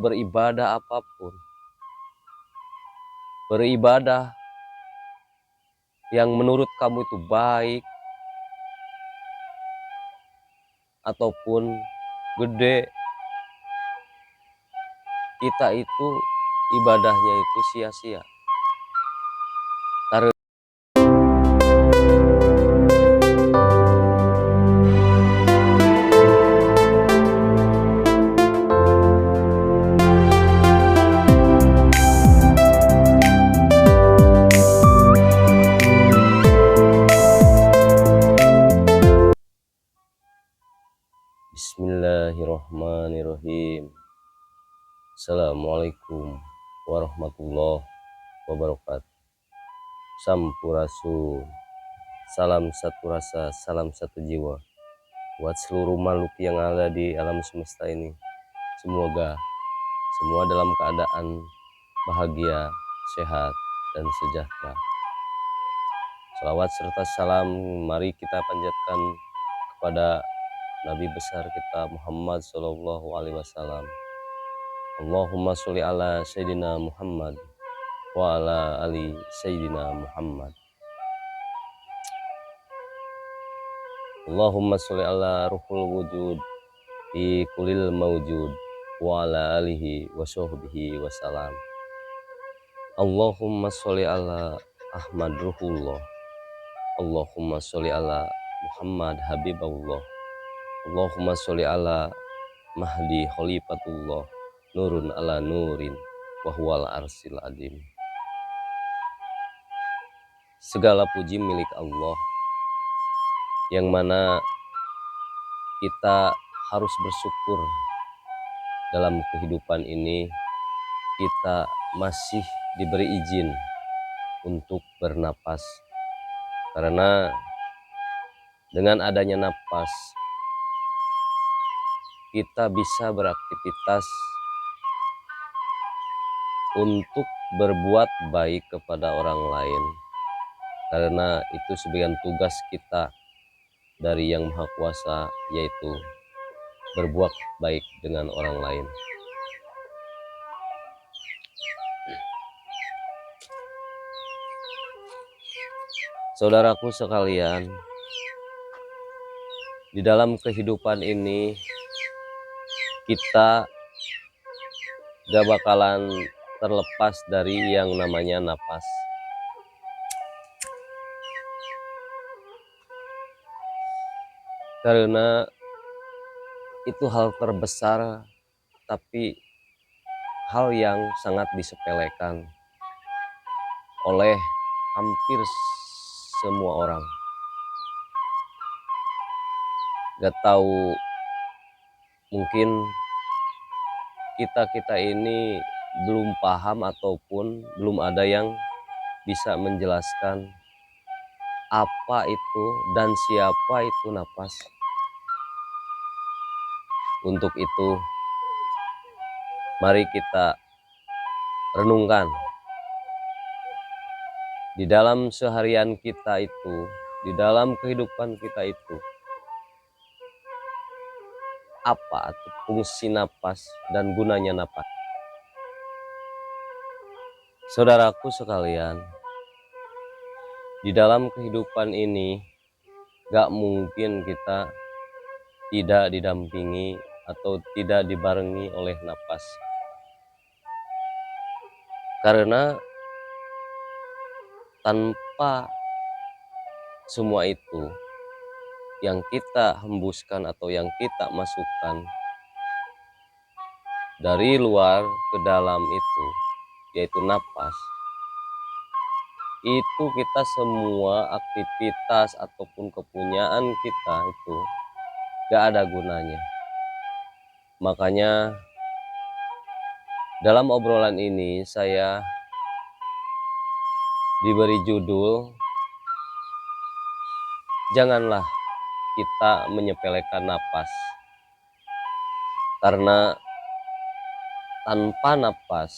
beribadah apapun, beribadah yang menurut kamu itu baik ataupun gede, kita itu ibadahnya itu sia-sia. Karena Bismillahirrahmanirrahim. Assalamualaikum warahmatullahi wabarakatuh. Sampurasun. Salam satu rasa, salam satu jiwa buat seluruh makhluk yang ada di alam semesta ini. Semoga semua dalam keadaan bahagia, sehat, dan sejahtera. Salawat serta salam mari kita panjatkan kepada Nabi besar kita Muhammad Sallallahu Alaihi Wasallam. Allahumma sholli ala Sayyidina Muhammad wa ala ali Sayyidina Muhammad. Allahumma sholli ala ruhul wujud fi kulil mawjud wa ala alihi wa sahbihi wa salam. Allahumma sholli ala Ahmad Ruhullah. Allahumma sholli ala Muhammad Habibullah. Allahumma sholli ala Mahdi Khalifatullah, nurun ala nurin, wahwal arsil adim. Segala puji milik Allah, yang mana kita harus bersyukur dalam kehidupan ini kita masih diberi izin untuk bernapas. Karena dengan adanya napas, kita bisa beraktivitas untuk berbuat baik kepada orang lain. Karena itu sebagian tugas kita dari Yang Maha Kuasa, yaitu berbuat baik dengan orang lain. Saudaraku sekalian, di dalam kehidupan ini kita gak bakalan terlepas dari yang namanya napas. Karena itu hal terbesar, tapi hal yang sangat disepelekan oleh hampir semua orang. Gak tahu, mungkin kita ini belum paham ataupun belum ada yang bisa menjelaskan apa itu dan siapa itu napas. Untuk itu, mari kita renungkan di dalam seharian kita itu, di dalam kehidupan kita itu, apa itu fungsi napas dan gunanya napas. Saudaraku sekalian, di dalam kehidupan ini gak mungkin kita tidak didampingi atau tidak dibarengi oleh napas. Karena tanpa semua itu yang kita hembuskan atau yang kita masukkan dari luar ke dalam itu, yaitu napas, itu kita semua aktivitas ataupun kepunyaan kita itu gak ada gunanya. Makanya dalam obrolan ini saya diberi judul, janganlah kita menyepelekan napas. Karena tanpa napas,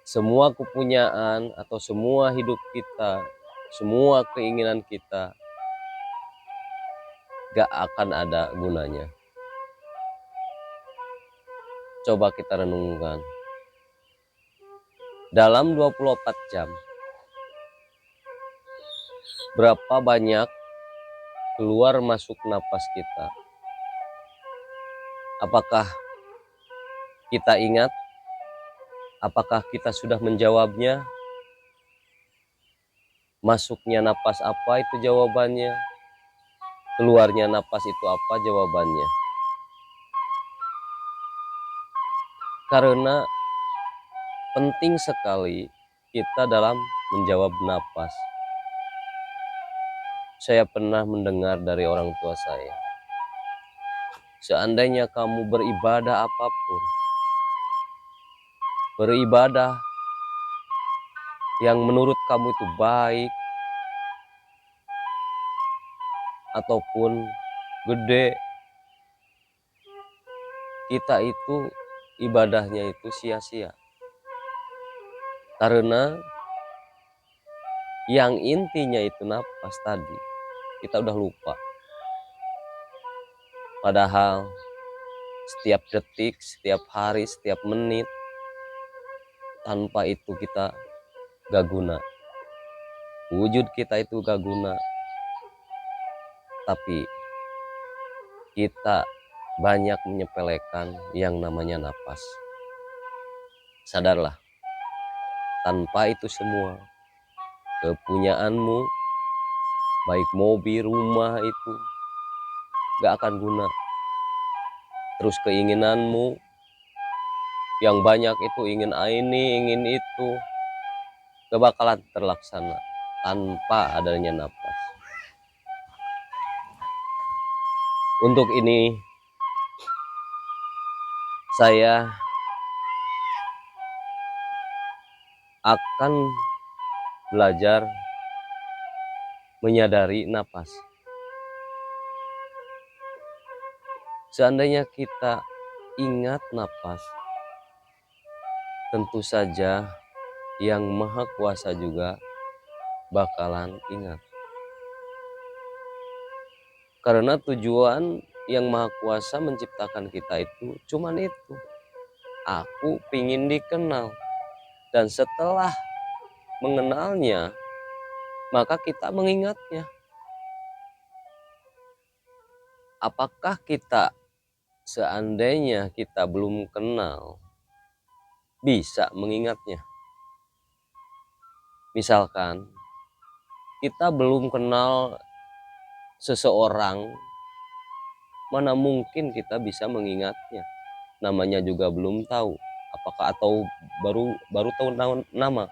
semua kepunyaan atau semua hidup kita, semua keinginan kita gak akan ada gunanya. Coba kita renungkan. Dalam 24 jam, berapa banyak keluar masuk napas kita? Apakah kita ingat? Apakah kita sudah menjawabnya? Masuknya napas apa itu jawabannya? Keluarnya napas itu apa jawabannya? Karena penting sekali kita dalam menjawab napas. Saya pernah mendengar dari orang tua saya, seandainya kamu beribadah apapun, beribadah yang menurut kamu itu baik ataupun gede, kita itu ibadahnya itu sia-sia. Karena yang intinya itu napas tadi, kita udah lupa. Padahal setiap detik, setiap hari, setiap menit, tanpa itu kita gak guna. Wujud kita itu gak guna. Tapi kita banyak menyepelekan yang namanya napas. Sadarlah, tanpa itu semua, kepunyaanmu, baik mobil, rumah itu gak akan guna. Terus keinginanmu yang banyak itu, ingin ini, ingin itu, gak bakalan terlaksana tanpa adanya napas. Untuk ini saya akan belajar menyadari napas. Seandainya kita ingat napas, tentu saja yang Maha Kuasa juga bakalan ingat. Karena tujuan yang Maha Kuasa menciptakan kita itu cuman itu. Aku pingin dikenal. Dan setelah mengenalnya, maka kita mengingatnya. Apakah kita seandainya kita belum kenal bisa mengingatnya? Misalkan kita belum kenal seseorang, mana mungkin kita bisa mengingatnya? Namanya juga belum tahu, apakah atau baru tahu nama.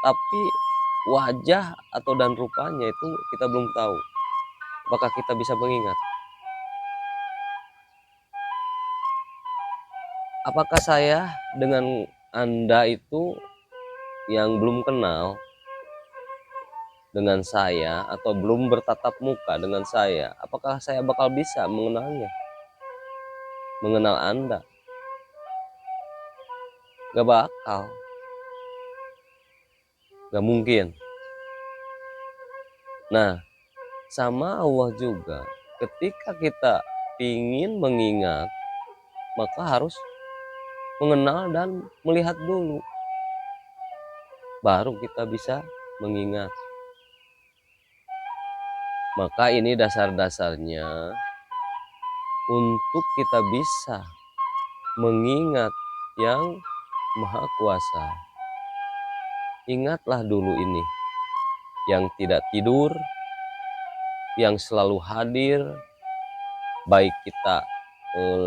Tapi wajah atau dan rupanya itu kita belum tahu. Apakah kita bisa mengingat? Apakah saya dengan Anda itu yang belum kenal dengan saya atau belum bertatap muka dengan saya, apakah saya bakal bisa mengenalnya? Mengenal Anda? Gak bakal. Gak mungkin. Nah, sama Allah juga. Ketika kita ingin mengingat, maka harus mengenal dan melihat dulu. Baru kita bisa mengingat. Maka ini dasar-dasarnya untuk kita bisa mengingat yang Maha Kuasa. Ingatlah dulu ini, yang tidak tidur, yang selalu hadir, baik kita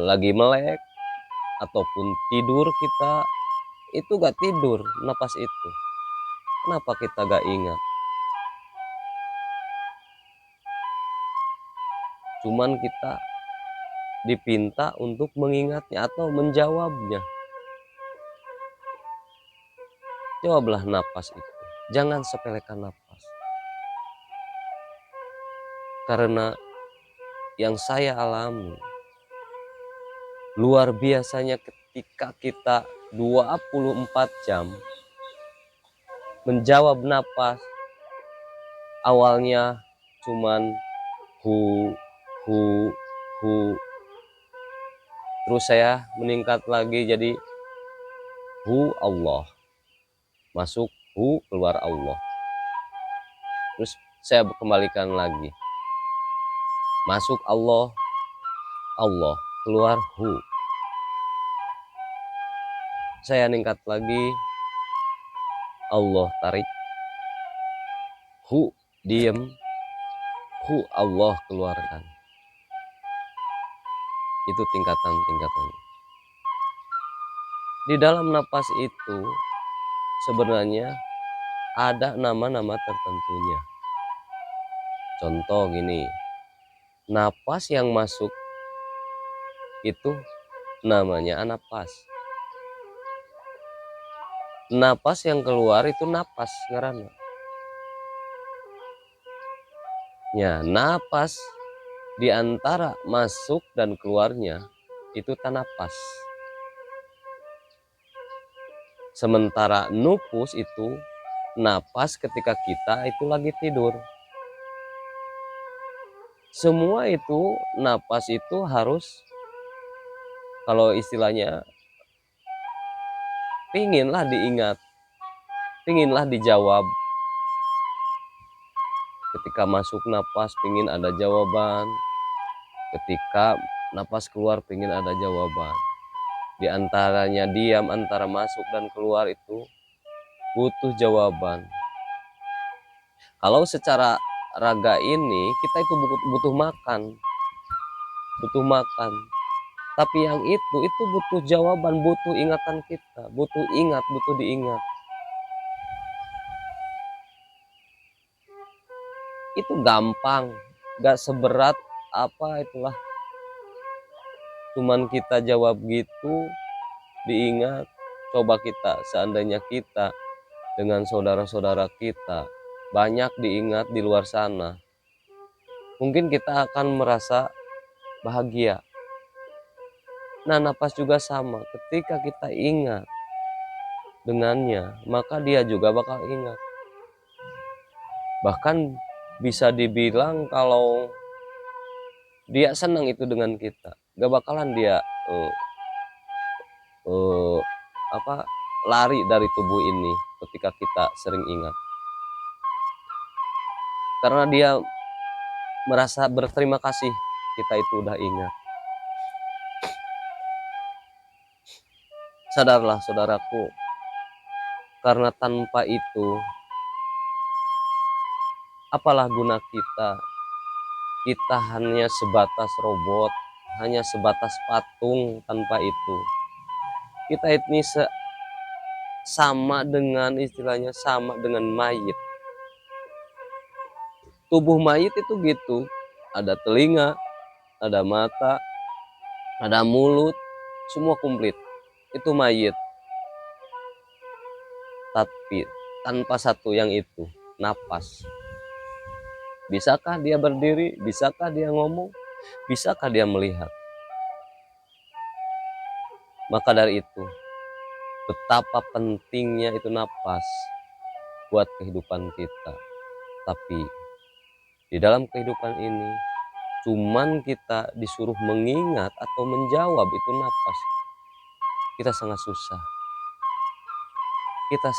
lagi melek ataupun tidur kita, itu gak tidur napas itu. Kenapa kita gak ingat? Cuman kita dipinta untuk mengingatnya atau menjawabnya. Jawablah napas itu. Jangan sepelekan napas. Karena yang saya alami, luar biasanya ketika kita 24 jam menjawab napas, awalnya cuman hu, hu, hu. Terus saya meningkat lagi jadi hu Allah, masuk hu, keluar Allah. Terus saya kembalikan lagi, masuk Allah, Allah, keluar hu. Saya meningkat lagi, Allah tarik, hu diem, hu Allah keluarkan. Itu tingkatan-tingkatan. Di dalam napas itu sebenarnya ada nama-nama tertentunya. Contoh gini, napas yang masuk itu namanya anapas. Napas yang keluar itu napas ngaranna. Ya, napas di antara masuk dan keluarnya itu tanapas. Sementara nupus itu napas ketika kita itu lagi tidur. Semua itu napas itu harus, kalau istilahnya, pinginlah diingat, pinginlah dijawab. Ketika masuk napas pingin ada jawaban, ketika napas keluar pingin ada jawaban. Di antaranya diam antara masuk dan keluar itu butuh jawaban. Kalau secara raga ini kita itu butuh makan, butuh makan. Tapi yang itu butuh jawaban, butuh ingatan kita, butuh ingat, butuh diingat. Itu gampang, gak seberat apa itulah. Cuman kita jawab gitu, diingat. Coba kita, seandainya kita dengan saudara-saudara kita banyak diingat di luar sana, mungkin kita akan merasa bahagia. Nah, napas juga sama, ketika kita ingat dengannya, maka dia juga bakal ingat. Bahkan bisa dibilang kalau dia senang itu dengan kita, gak bakalan dia lari dari tubuh ini ketika kita sering ingat. Karena dia merasa berterima kasih kita itu udah ingat. Sadarlah saudaraku, karena tanpa itu apalah guna kita? Kita hanya sebatas robot, hanya sebatas patung. Tanpa itu kita ini sama dengan, istilahnya sama dengan mayit. Tubuh mayit itu gitu, ada telinga, ada mata, ada mulut, semua komplit. Itu mayit. Tapi tanpa satu yang itu, napas. Bisakah dia berdiri? Bisakah dia ngomong? Bisakah dia melihat? Maka dari itu, betapa pentingnya itu napas buat kehidupan kita. Tapi di dalam kehidupan ini, cuman kita disuruh mengingat atau menjawab itu napas, kita sangat susah. Kita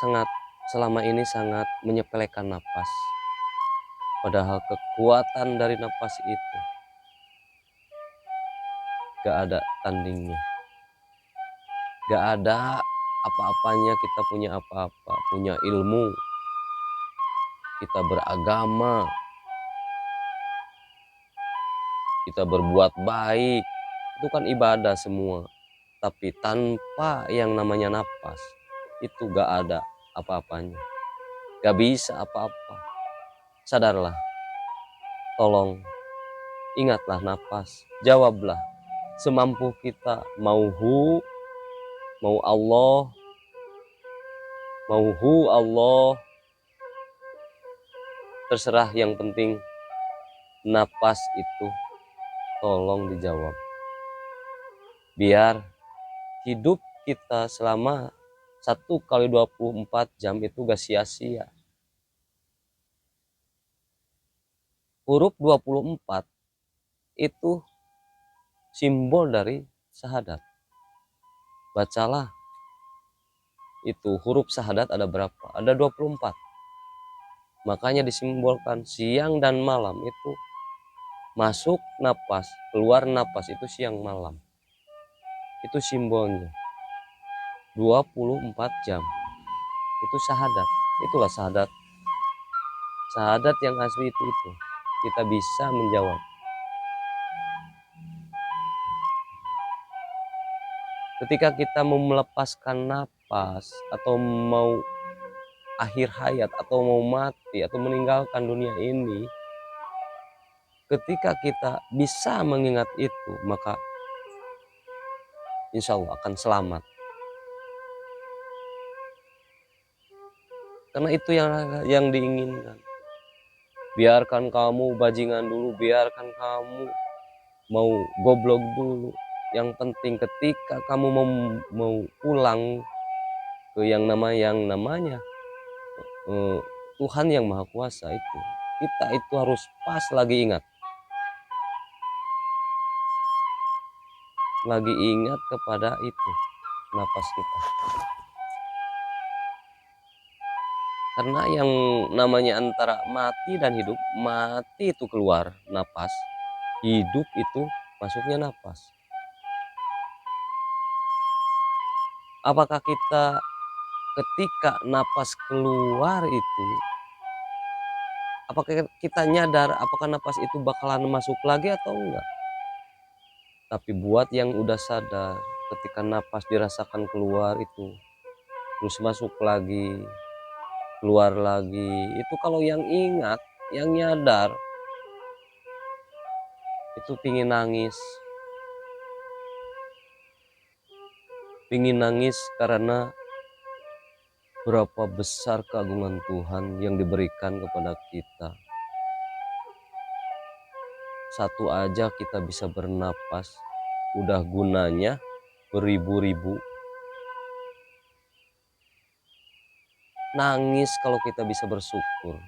selama ini sangat menyepelekan napas. Padahal kekuatan dari napas itu gak ada tandingnya. Gak ada apa-apanya kita punya apa-apa. Punya ilmu, kita beragama, kita berbuat baik, itu kan ibadah semua. Tapi tanpa yang namanya napas, itu gak ada apa-apanya, gak bisa apa-apa. Sadarlah, tolong ingatlah napas, jawablah semampu kita. Mau hu, mau Allah, mau hu Allah, terserah, yang penting napas itu tolong dijawab. Biar hidup kita selama 1 kali 24 jam itu gak sia-sia. Huruf 24 itu simbol dari syahadat. Bacalah itu huruf syahadat ada berapa? Ada 24. Makanya disimbolkan siang dan malam itu masuk napas, keluar napas itu siang malam. Itu simbolnya. 24 jam. Itu syahadat. Itulah syahadat. Syahadat yang asli itu. Kita bisa menjawab. Ketika kita mau melepaskan napas atau mau akhir hayat atau mau mati atau meninggalkan dunia ini, ketika kita bisa mengingat itu, maka insya Allah akan selamat. Karena itu yang diinginkan. Biarkan kamu bajingan dulu, biarkan kamu mau goblok dulu. Yang penting ketika kamu mau pulang ke yang namanya Tuhan yang Maha Kuasa itu, kita itu harus pas lagi ingat kepada itu napas kita. Karena yang namanya antara mati dan hidup, mati itu keluar napas, hidup itu masuknya napas. Apakah kita ketika napas keluar itu, apakah kita nyadar apakah napas itu bakalan masuk lagi atau enggak? Tapi buat yang udah sadar, ketika napas dirasakan keluar itu terus masuk lagi, keluar lagi, itu kalau yang ingat, yang nyadar itu pingin nangis karena berapa besar keagungan Tuhan yang diberikan kepada kita. Satu aja kita bisa bernapas, udah gunanya beribu-ribu. Nangis kalau kita bisa bersyukur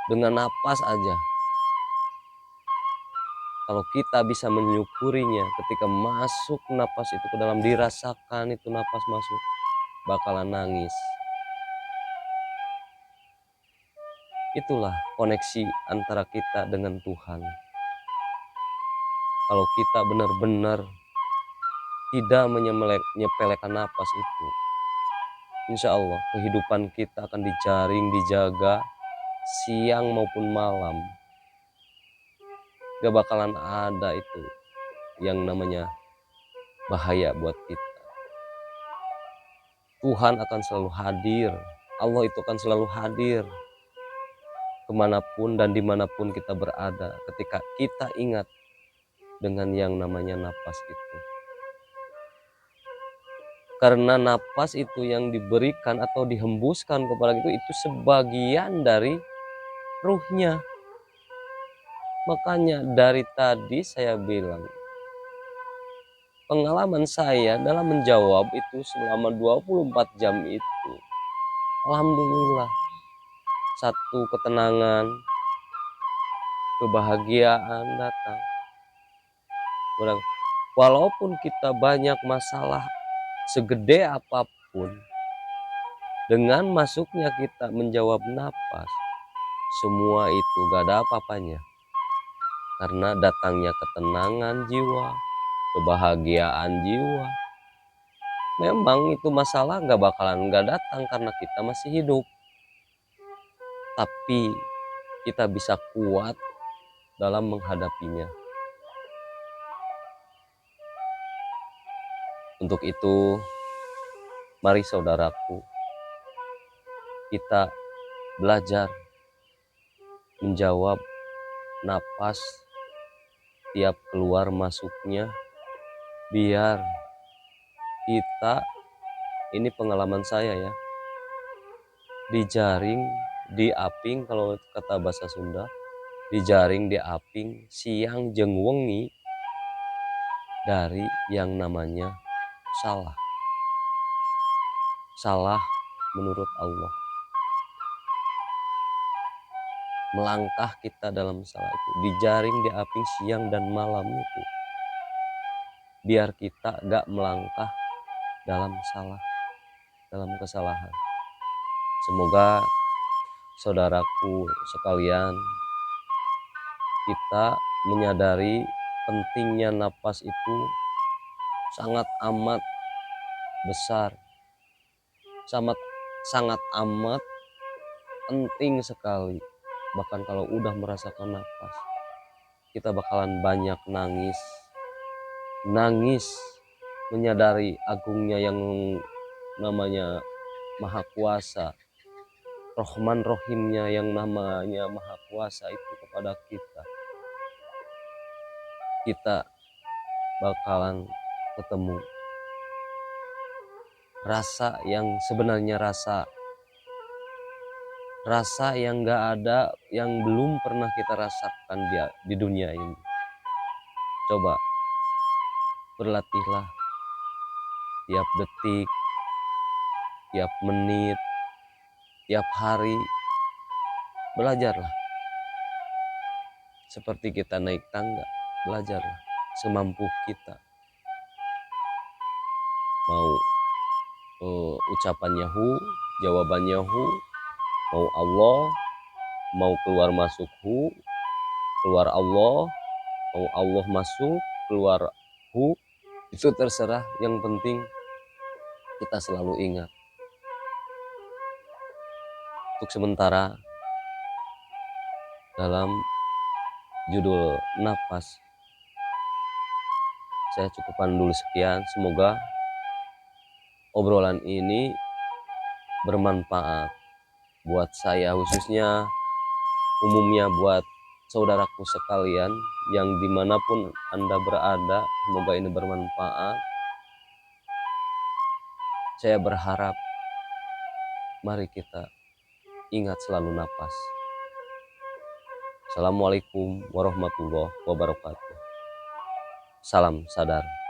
dengan napas aja. Kalau kita bisa menyukurinya ketika masuk napas itu ke dalam, dirasakan itu napas masuk, bakalan nangis. Itulah koneksi antara kita dengan Tuhan. Kalau kita benar-benar tidak menyepelekan napas itu, insya Allah kehidupan kita akan dijaring, dijaga siang maupun malam. Gak bakalan ada itu yang namanya bahaya buat kita. Tuhan akan selalu hadir, Allah itu akan selalu hadir kemanapun dan dimanapun kita berada ketika kita ingat dengan yang namanya napas itu. Karena napas itu yang diberikan atau dihembuskan kepada kita itu sebagian dari ruhnya. Makanya dari tadi saya bilang, pengalaman saya dalam menjawab itu selama 24 jam itu, alhamdulillah, satu ketenangan, kebahagiaan datang. Walaupun kita banyak masalah segede apapun, dengan masuknya kita menjawab napas, semua itu gak ada apa-apanya. Karena datangnya ketenangan jiwa, kebahagiaan jiwa. Memang itu masalah gak bakalan gak datang karena kita masih hidup. Tapi kita bisa kuat dalam menghadapinya. Untuk itu, mari saudaraku, kita belajar menjawab napas tiap keluar masuknya, biar kita, ini pengalaman saya ya, dijaring, diaping kalau kata bahasa Sunda, dijaring, diaping siang jeung wengi dari yang namanya salah menurut Allah. Melangkah kita dalam salah itu, dijaring, diaping siang dan malam itu. biar kita gak melangkah dalam kesalahan. Semoga saudaraku sekalian, kita menyadari pentingnya napas itu sangat amat besar, sangat amat penting sekali. Bahkan kalau udah merasakan napas, kita bakalan banyak nangis menyadari agungnya yang namanya Maha Kuasa, Rohman Rohimnya yang namanya Maha Kuasa itu kepada kita. Kita bakalan ketemu rasa yang sebenarnya, rasa yang gak ada, yang belum pernah kita rasakan di dunia ini. Coba berlatihlah tiap detik, tiap menit, tiap hari. Belajarlah seperti kita naik tangga, belajarlah semampu kita. Mau ucapannya hu, jawabannya hu, mau Allah, mau keluar masuk hu, keluar Allah, mau Allah masuk, keluar hu, itu terserah. Yang penting kita selalu ingat. Untuk sementara, dalam judul napas, saya cukupkan dulu sekian. Semoga obrolan ini bermanfaat buat saya, khususnya umumnya buat saudaraku sekalian yang dimanapun Anda berada. Semoga ini bermanfaat. Saya berharap mari kita ingat selalu napas. Assalamualaikum warahmatullahi wabarakatuh. Salam sadar.